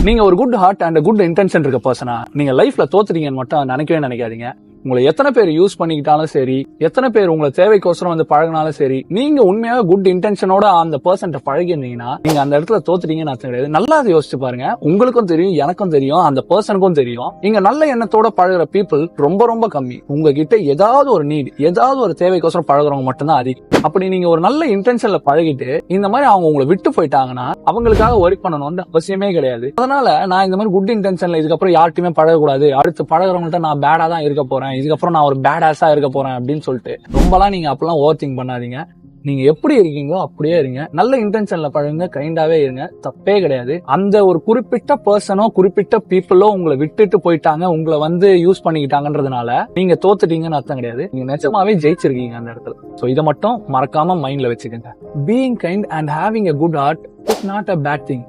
நீங்க ஒரு good heart and good intention இருக்க பர்சனா நீங்க லைஃப்ல தோத்துறீங்கன்னு மட்டும் நினைக்கவே நினைக்காதீங்க. உங்களை எத்தனை பேர் யூஸ் பண்ணிக்கிட்டாலும் சரி, எத்தனை பேர் உங்களை தேவைக்கோசரம் வந்து பழகினாலும் சரி, நீங்க உண்மையாக குட் இன்டென்ஷனோட அந்த பர்சன்ட்ட பழகிருந்தீங்கன்னா நீங்க அந்த இடத்துல தோத்துறீங்கன்னு அர்த்தம் கிடையாது. நல்லா அதை யோசிச்சு பாருங்க. உங்களுக்கும் தெரியும், எனக்கும் தெரியும், அந்த பர்சனுக்கும் தெரியும். நீங்க நல்ல எண்ணத்தோட பழகுற பீப்புள் ரொம்ப ரொம்ப கம்மி. உங்ககிட்ட ஏதாவது ஒரு நீட், ஏதாவது ஒரு தேவைக்கோசரம் பழகுறவங்க மட்டும்தான் அதிகம். அப்படி நீங்க ஒரு நல்ல இன்டென்ஷன்ல பழகிட்டு இந்த மாதிரி அவங்க உங்களை விட்டு போயிட்டாங்கன்னா அவங்களுக்காக ஒர்க் பண்ணணும்னு அவசியமே கிடையாது. அதனால நான் இந்த மாதிரி குட் இன்டென்ஷன்ல இதுக்கப்புறம் யார்ட்டுமே பழகக்கூடாது, அடுத்து பழகுறவங்கள்ட்ட நான் பேடா தான் இருக்க போறேன், இதுக்கப்புறம் நான் ஒரு பேட் ஆஸா இருக்க போறேன் அப்படின்னு சொல்லிட்டு ரொம்பலாம் நீங்க அப்பெல்லாம் ஓவர் திங்க் பண்ணாதீங்க. நீங்க எப்படி இருக்கீங்களோ அப்படியே இருங்க. நல்ல இன்டென்ஷன்ல பழகுங்க, கைண்டாவே இருங்க, தப்பே கிடையாது. அந்த ஒரு குறிப்பிட்ட பர்சனோ குறிப்பிட்ட பீப்புளோ உங்களை விட்டுட்டு போயிட்டாங்க, உங்களை வந்து யூஸ் பண்ணிக்கிட்டாங்கன்றதுனால நீங்க தோத்துட்டீங்கன்னு அர்த்தம் கிடையாது. நீங்க நிஜமாவே ஜெயிச்சிருக்கீங்க அந்த இடத்துல. சோ இதை மட்டும் மறக்காம மைண்ட்ல வச்சுக்கோங்க. Being kind and having a good heart is not a bad thing.